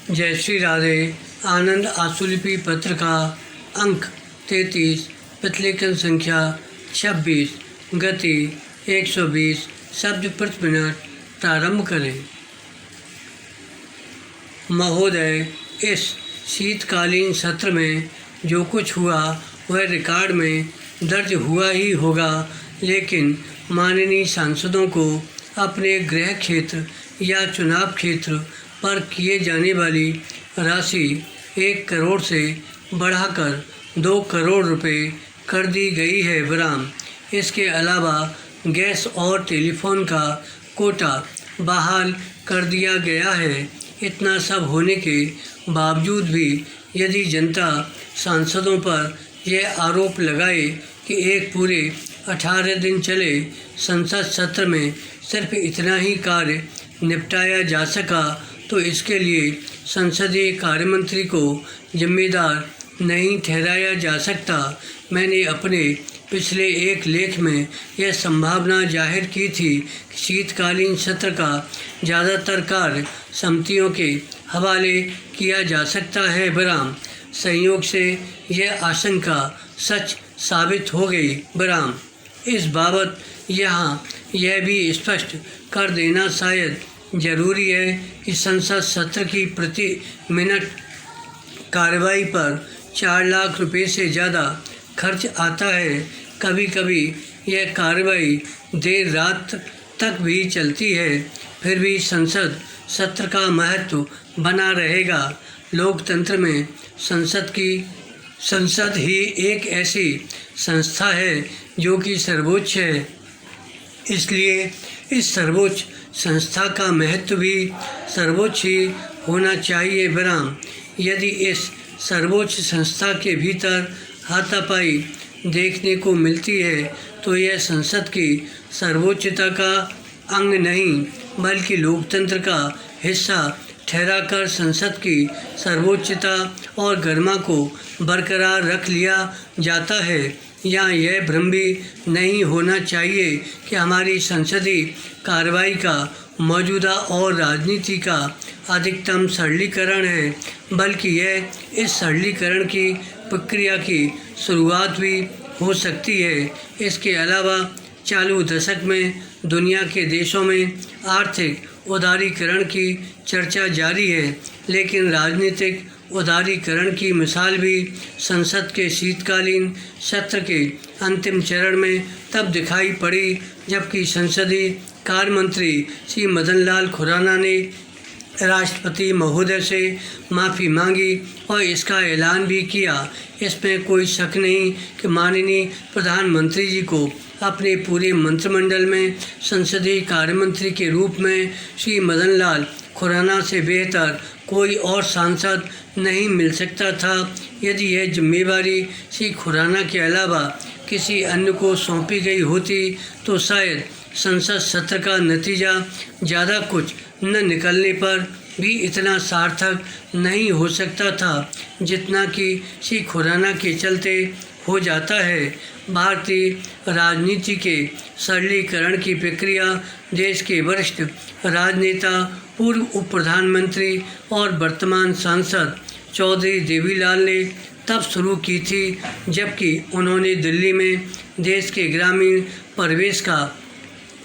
जय श्री राधे। आनंद आशुलिपि पत्र का अंक 33, प्रतिलेखन संख्या 26, गति 120 शब्द प्रति मिनट। प्रारंभ करें। महोदय, इस शीतकालीन सत्र में जो कुछ हुआ वह रिकॉर्ड में दर्ज हुआ ही होगा, लेकिन माननीय सांसदों को अपने गृह क्षेत्र या चुनाव क्षेत्र पर किए जाने वाली राशि 1 करोड़ से बढ़ाकर 2 करोड़ रुपए कर दी गई है बराम। इसके अलावा गैस और टेलीफोन का कोटा बहाल कर दिया गया है। इतना सब होने के बावजूद भी यदि जनता सांसदों पर यह आरोप लगाए कि एक पूरे 18 दिन चले संसद सत्र में सिर्फ इतना ही कार्य निपटाया जा सका, तो इसके लिए संसदीय कार्यमंत्री को जिम्मेदार नहीं ठहराया जा सकता। मैंने अपने पिछले एक लेख में यह संभावना जाहिर की थी कि शीतकालीन सत्र का ज़्यादातर कार्य समितियों के हवाले किया जा सकता है बराम। संयोग से यह आशंका सच साबित हो गई बराम। इस बाबत यहाँ यह भी स्पष्ट कर देना शायद जरूरी है कि संसद सत्र की प्रति मिनट कार्रवाई पर 4 लाख रुपए से ज़्यादा खर्च आता है। कभी कभी यह कार्रवाई देर रात तक भी चलती है, फिर भी संसद सत्र का महत्व बना रहेगा। लोकतंत्र में संसद ही एक ऐसी संस्था है जो कि सर्वोच्च है, इसलिए इस सर्वोच्च संस्था का महत्व भी सर्वोच्च ही होना चाहिए बराम। यदि इस सर्वोच्च संस्था के भीतर हाथापाई देखने को मिलती है तो यह संसद की सर्वोच्चता का अंग नहीं बल्कि लोकतंत्र का हिस्सा ठहराकर संसद की सर्वोच्चता और गरिमा को बरकरार रख लिया जाता है। यहाँ यह भ्रम भी नहीं होना चाहिए कि हमारी संसदीय कार्रवाई का मौजूदा और राजनीति का अधिकतम सरलीकरण है, बल्कि यह इस सरलीकरण की प्रक्रिया की शुरुआत भी हो सकती है। इसके अलावा चालू दशक में दुनिया के देशों में आर्थिक उदारीकरण की चर्चा जारी है, लेकिन राजनीतिक उदारीकरण की मिसाल भी संसद के शीतकालीन सत्र के अंतिम चरण में तब दिखाई पड़ी जबकि संसदीय कार्य मंत्री श्री मदन लाल खुराना ने राष्ट्रपति महोदय से माफ़ी मांगी और इसका ऐलान भी किया। इसमें कोई शक नहीं कि माननीय प्रधानमंत्री जी को अपने पूरे मंत्रिमंडल में संसदीय कार्यमंत्री के रूप में श्री मदन लाल खुराना से बेहतर कोई और सांसद नहीं मिल सकता था। यदि यह जिम्मेदारी श्री खुराना के अलावा किसी अन्य को सौंपी गई होती तो शायद संसद सत्र का नतीजा ज़्यादा कुछ न निकलने पर भी इतना सार्थक नहीं हो सकता था जितना कि श्री खुराना के चलते हो जाता है। भारतीय राजनीति के सरलीकरण की प्रक्रिया देश के वरिष्ठ राजनेता, पूर्व उप प्रधानमंत्री और वर्तमान सांसद चौधरी देवीलाल ने तब शुरू की थी जबकि उन्होंने दिल्ली में देश के ग्रामीण परिवेश का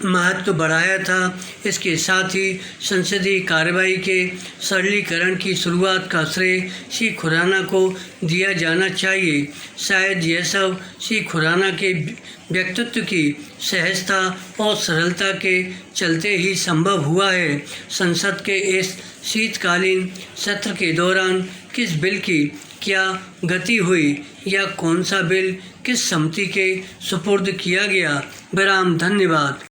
महत्व बढ़ाया था। इसके साथ ही संसदीय कार्रवाई के सरलीकरण की शुरुआत का श्रेय श्री खुराना को दिया जाना चाहिए। शायद यह सब श्री खुराना के व्यक्तित्व की सहजता और सरलता के चलते ही संभव हुआ है। संसद के इस शीतकालीन सत्र के दौरान किस बिल की क्या गति हुई या कौन सा बिल किस समिति के सुपुर्द किया गया बराम। धन्यवाद।